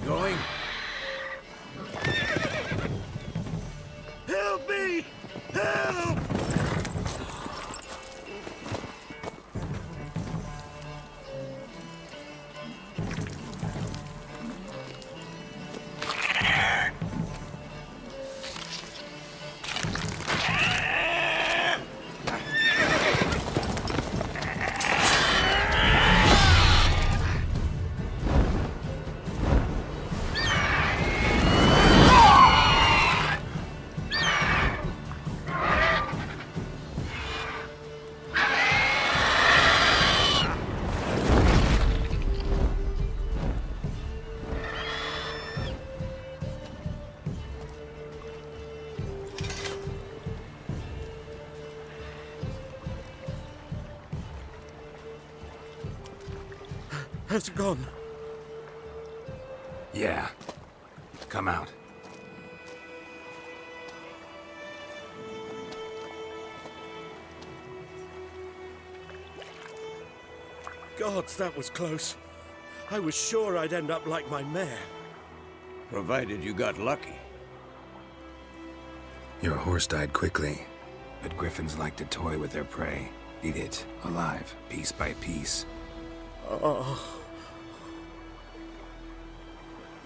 going? Help me! Help! Has it gone? Yeah. Come out. Gods, that was close. I was sure I'd end up like my mare. Provided you got lucky. Your horse died quickly, but griffins like to toy with their prey. Eat it, alive, piece by piece. Oh.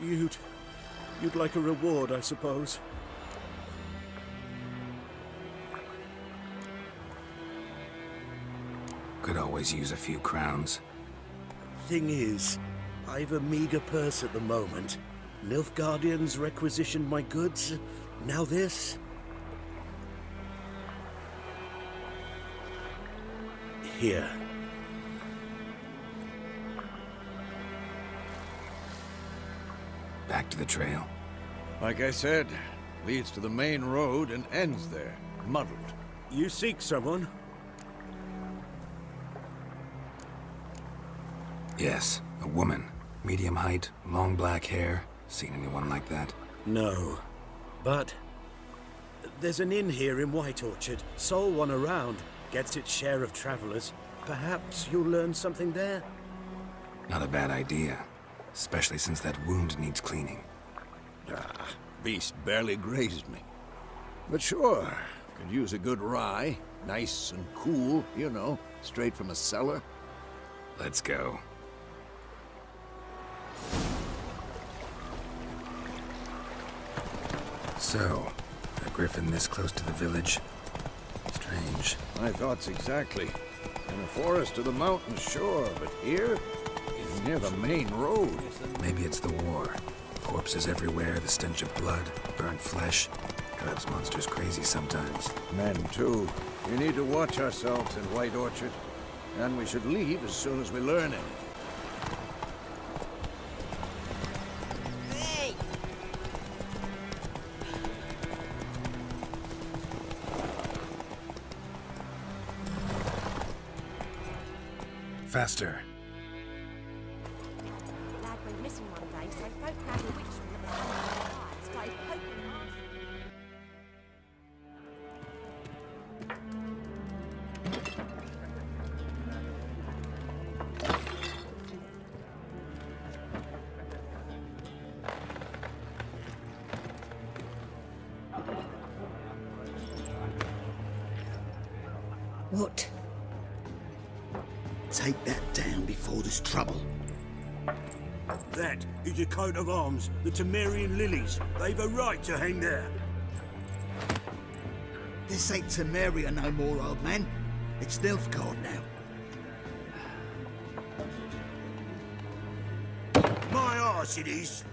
You'd like a reward, I suppose. Could always use a few crowns. Thing is, I've a meager purse at the moment. Nilfgaardians requisitioned my goods. Now this. Here. Back to the trail. Like I said, leads to the main road and ends there, muddled. You seek someone? Yes, a woman. Medium height, long black hair. Seen anyone like that? No. But there's an inn here in White Orchard. Sole one around. Gets its share of travelers. Perhaps you'll learn something there? Not a bad idea. Especially since that wound needs cleaning. Ah, beast barely grazed me. But sure, could use a good rye. Nice and cool, you know, straight from a cellar. Let's go. So, a griffin this close to the village? Strange. My thoughts exactly. In a forest to the mountains, sure, but here? Even near the main road. Maybe it's the war. Corpses everywhere, the stench of blood, burnt flesh. Drives monsters crazy sometimes. Men, too. We need to watch ourselves in White Orchard. And we should leave as soon as we learn anything. Faster. Lad went missing one day, so folk found a witch from the fire, started poking hard. What? Take that down before there's trouble. That is a coat of arms, the Temerian lilies. They've a right to hang there. This ain't Temeria no more, old man. It's Nilfgaard now. My arse it is.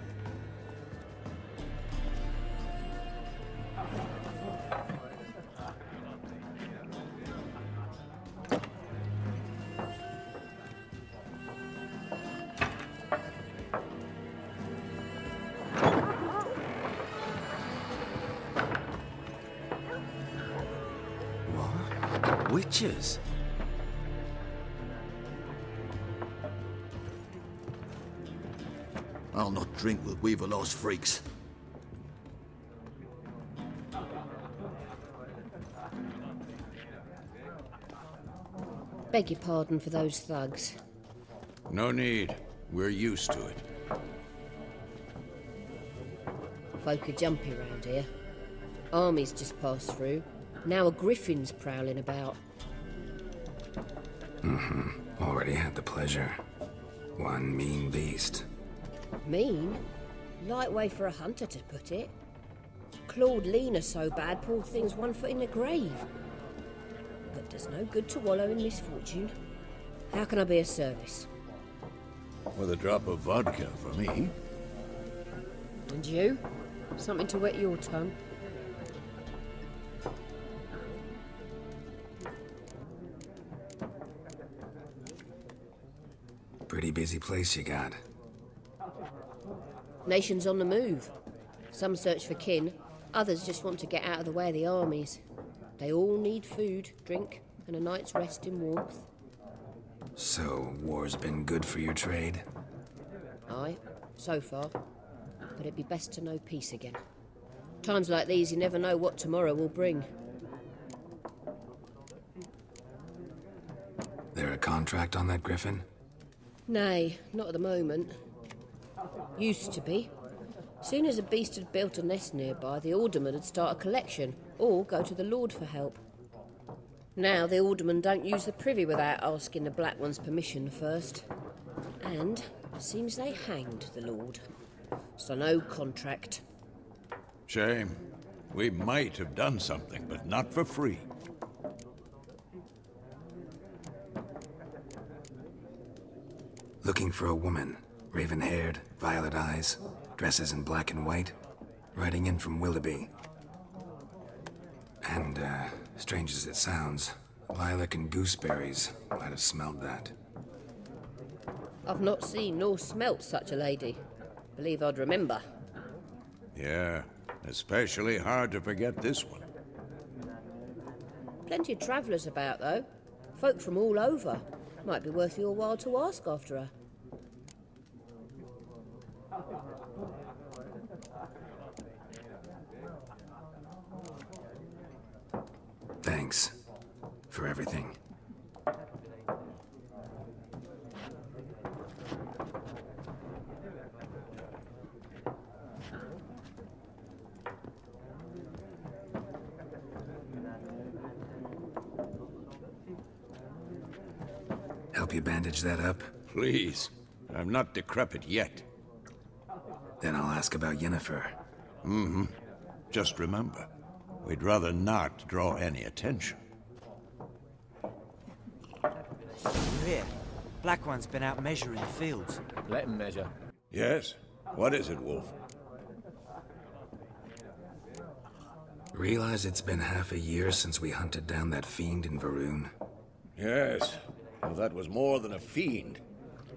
Witches? I'll not drink with Weaverlaw's freaks. Beg your pardon for those thugs. No need. We're used to it. Folk are jumpy round here. Armies just passed through. Now a griffin's prowling about. Already had the pleasure. One mean beast. Mean? Light way for a hunter to put it. Clawed Lena so bad, poor thing's 1 foot in the grave. But does no good to wallow in misfortune. How can I be of service? With a drop of vodka for me. And you? Something to wet your tongue? Pretty busy place you got. Nations on the move. Some search for kin, others just want to get out of the way of the armies. They all need food, drink, and a night's rest in warmth. So, war's been good for your trade? Aye, so far. But it'd be best to know peace again. Times like these, you never know what tomorrow will bring. There a contract on that griffin? Nay, not at the moment. Used to be. Soon as a beast had built a nest nearby, the alderman would start a collection, or go to the Lord for help. Now the aldermen don't use the privy without asking the Black One's permission first. And seems they hanged the Lord. So no contract. Shame. We might have done something, but not for free. Looking for a woman. Raven-haired, violet eyes, dresses in black and white. Riding in from Willoughby. And, strange as it sounds, lilac and gooseberries might have smelled that. I've not seen nor smelt such a lady. Believe I'd remember. Yeah, especially hard to forget this one. Plenty of travellers about, though. Folk from all over. Might be worth your while to ask after her. Thanks for everything. Help you bandage that up? Please. I'm not decrepit yet. Then I'll ask about Yennefer. Just remember, we'd rather not draw any attention. You hear? Black One's been out measuring the fields. Let him measure. Yes? What is it, Wolf? Realize it's been half a year since we hunted down that fiend in Varun. Yes. Well, that was more than a fiend.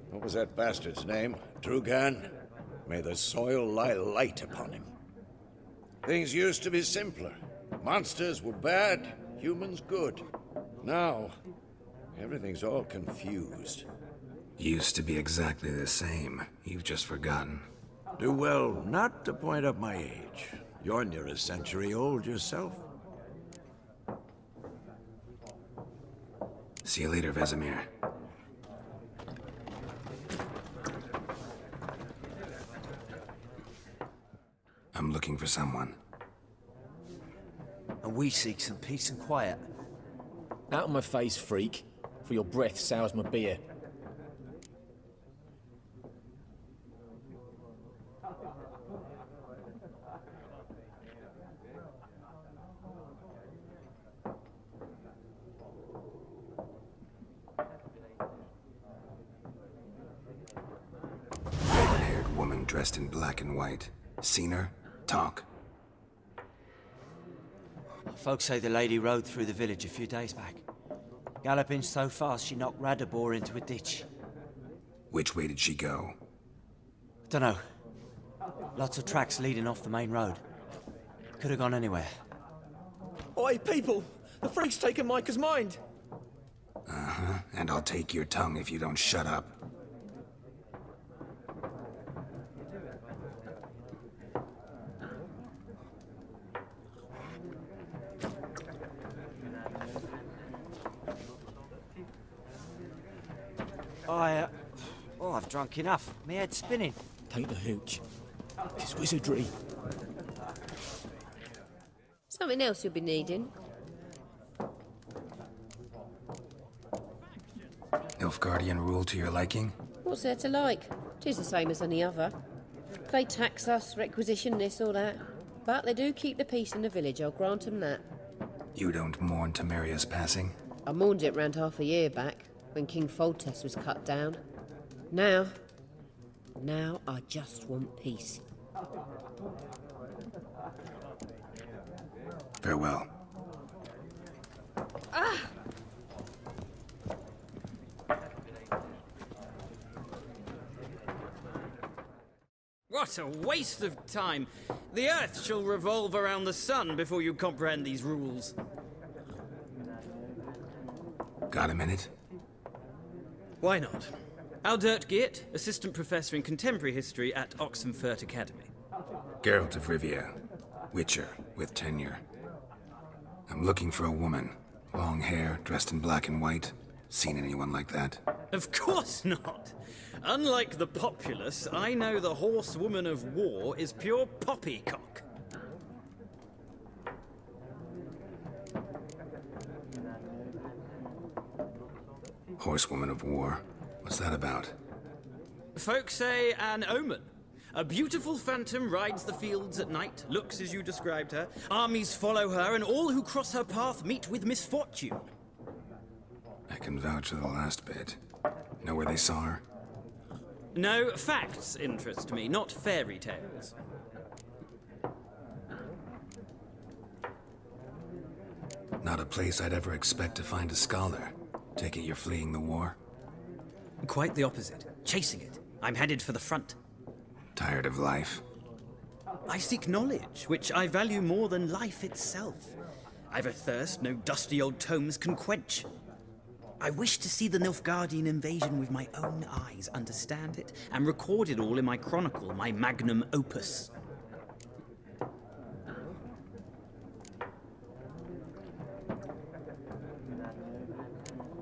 What was that bastard's name? Drugan? May the soil lie light upon him. Things used to be simpler. Monsters were bad, humans good. Now, everything's all confused. Used to be exactly the same. You've just forgotten. Do well not to point up my age. You're near a century old yourself. See you later, Vesemir. I'm looking for someone. And we seek some peace and quiet. Out of my face, freak, for your breath sours my beer. Red-haired woman dressed in black and white. Seen her? Talk. Folks say the lady rode through the village a few days back. Galloping so fast she knocked Radabor into a ditch. Which way did she go? Dunno. Lots of tracks leading off the main road. Could have gone anywhere. Oi, people! The freak's taken Micah's mind! Uh-huh, and I'll take your tongue if you don't shut up. I've drunk enough. My head's spinning. Take the hooch. It's wizardry. Something else you'll be needing. Nilfgaardian rule to your liking? What's there to like? 'Tis the same as any other. They tax us, requisition this or that. But they do keep the peace in the village, I'll grant 'em that. You don't mourn Temeria's passing? I mourned it round half a year back, when King Foltest was cut down. Now I just want peace. Farewell. What a waste of time! The Earth shall revolve around the sun before you comprehend these rules. Got a minute? Why not? Aldert Geert, Assistant Professor in Contemporary History at Oxenfurt Academy. Geralt of Rivia, Witcher with tenure. I'm looking for a woman. Long hair, dressed in black and white. Seen anyone like that? Of course not! Unlike the populace, I know the horsewoman of war is pure poppycock. Horsewoman of war? What's that about? Folk say an omen. A beautiful phantom rides the fields at night, looks as you described her. Armies follow her, and all who cross her path meet with misfortune. I can vouch for the last bit. Know where they saw her? No, facts interest me, not fairy tales. Not a place I'd ever expect to find a scholar. Take it you're fleeing the war? Quite the opposite. Chasing it. I'm headed for the front. Tired of life? I seek knowledge, which I value more than life itself. I've a thirst no dusty old tomes can quench. I wish to see the Nilfgaardian invasion with my own eyes, understand it, and record it all in my chronicle, my magnum opus.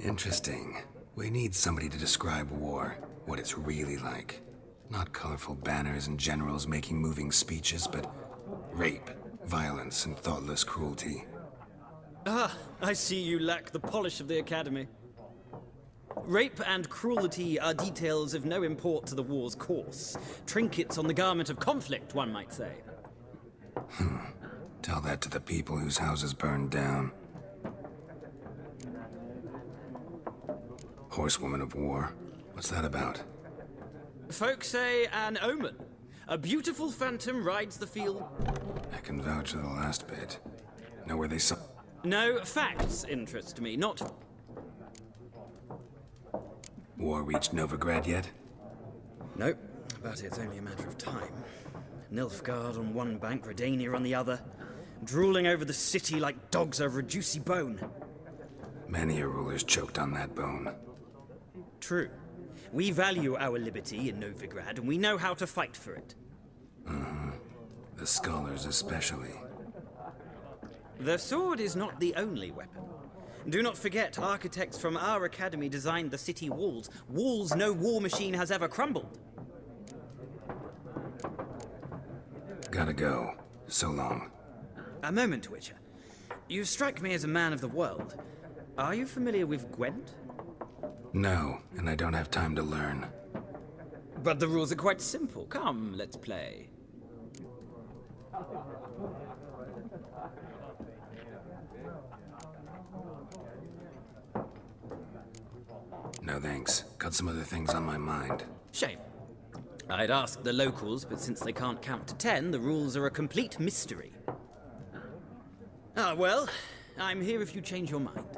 Interesting. We need somebody to describe war, what it's really like. Not colorful banners and generals making moving speeches, but rape, violence, and thoughtless cruelty. Ah, I see you lack the polish of the Academy. Rape and cruelty are details of no import to the war's course. Trinkets on the garment of conflict, one might say. Tell that to the people whose houses burned down. Horsewoman of war. What's that about? Folk say an omen. A beautiful phantom rides the field. I can vouch for the last bit. Know where they saw... No, facts interest me, not... War reached Novigrad yet? Nope, but it's only a matter of time. Nilfgaard on one bank, Redania on the other, drooling over the city like dogs over a juicy bone. Many a ruler's choked on that bone. True. We value our liberty in Novigrad, and we know how to fight for it. The scholars especially. The sword is not the only weapon. Do not forget, architects from our academy designed the city walls. Walls no war machine has ever crumbled. Gotta go. So long. A moment, Witcher. You strike me as a man of the world. Are you familiar with Gwent? No, and I don't have time to learn. But the rules are quite simple. Come, let's play. No thanks. Got some other things on my mind. Shame. I'd ask the locals, but since they can't count to 10, the rules are a complete mystery. Ah, well, I'm here if you change your mind.